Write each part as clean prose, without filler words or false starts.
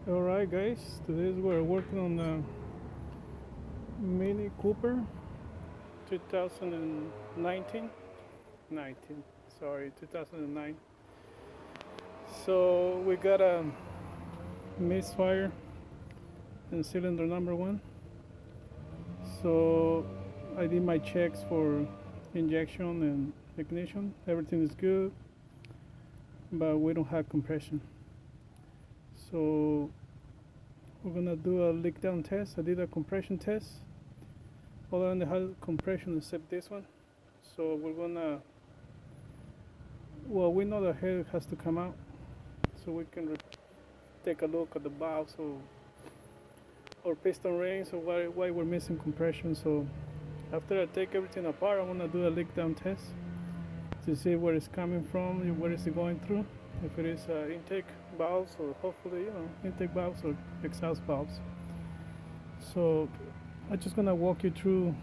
Alright guys, today we're working on the Mini Cooper 2019 2009. So we got a misfire in cylinder number one. So I did my checks for injection and ignition. Everything is good, but we don't have compression. So we're gonna do a leak down test. I did a compression test. All of them had compression except this one. So we're gonna, well, we know the head has to come out, so we can take a look at the valves or piston rings or why we're missing compression. So after I take everything apart, I wanna do a leak down test to see where it's coming from, where is it going through. If it is intake valves, or hopefully intake valves or exhaust valves. So I'm just gonna walk you through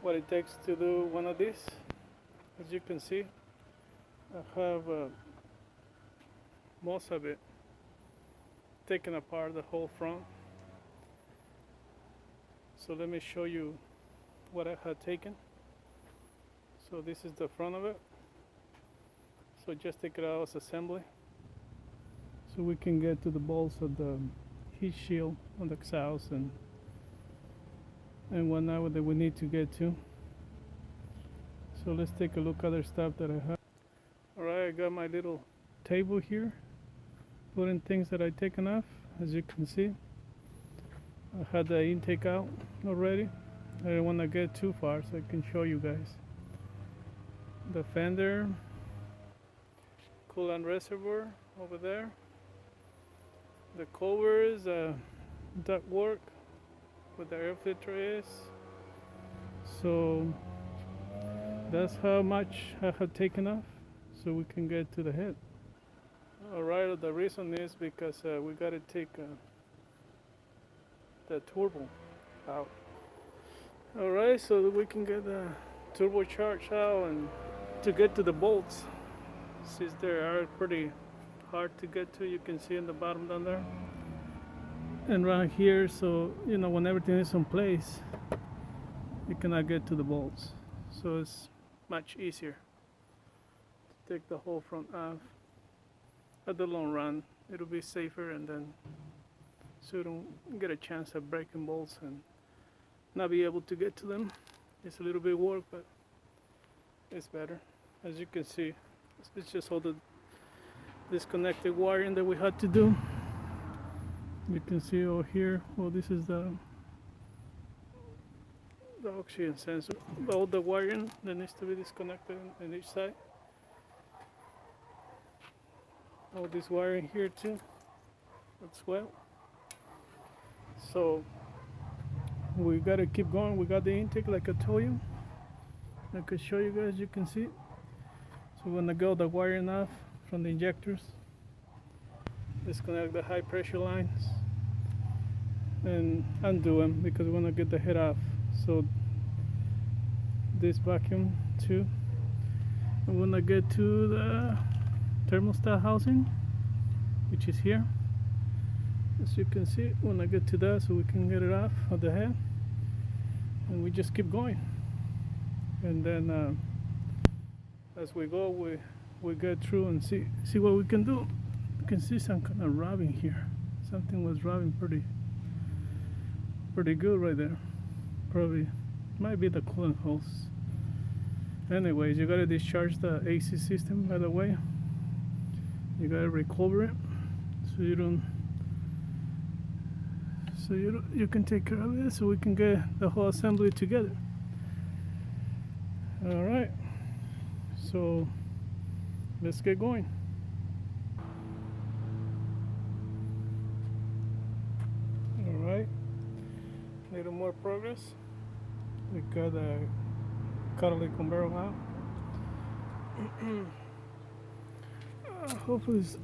what it takes to do one of these. As you can see, I have most of it taken apart, the whole front. So let me show you what I had taken. So this is the front of it. So just take it out as assembly, so we can get to the bolts of the heat shield on the exhaust and whatnot that we need to get to. So let's take a look at other stuff that I have. Alright, I got my little table here, putting things that I've taken off. As you can see, I had the intake out already. I don't want to get too far, so I can show you guys. The fender, coolant reservoir over there, the covers, duct work where the air filter is. So that's how much I have taken off, so we can get to the head. Alright, the reason is because we got to take the turbo out. Alright, so that we can get the turbocharged out and to get to the bolts, since they are pretty hard to get to. You can see in the bottom down there and right here. So when everything is in place, you cannot get to the bolts, so it's much easier to take the whole front off. At the long run it'll be safer, and then so you don't get a chance of breaking bolts and not be able to get to them. It's a little bit work, but it's better. As you can see, it's just all the disconnected wiring that we had to do. You can see over here, well, this is the oxygen sensor. All the wiring that needs to be disconnected on each side. All this wiring here too, as well. So we gotta keep going. We got the intake, like I told you. I could show you guys. You can see. So we're gonna go the wiring off from the injectors, disconnect the high pressure lines, and undo them because we want to get the head off. So this vacuum too. I want to get to the thermostat housing, which is here. As you can see, when I get to that, so we can get it off of the head, and we just keep going. And then as we go, we get through and see what we can do. You can see some kind of rubbing here. Something was rubbing pretty good right there. Probably might be the coolant hose. Anyways, you gotta discharge the AC system, by the way. You gotta recover it so you can take care of it, so we can get the whole assembly together. All right, so let's get going. All right, a little more progress. We got the catalytic converter out. Hopefully it's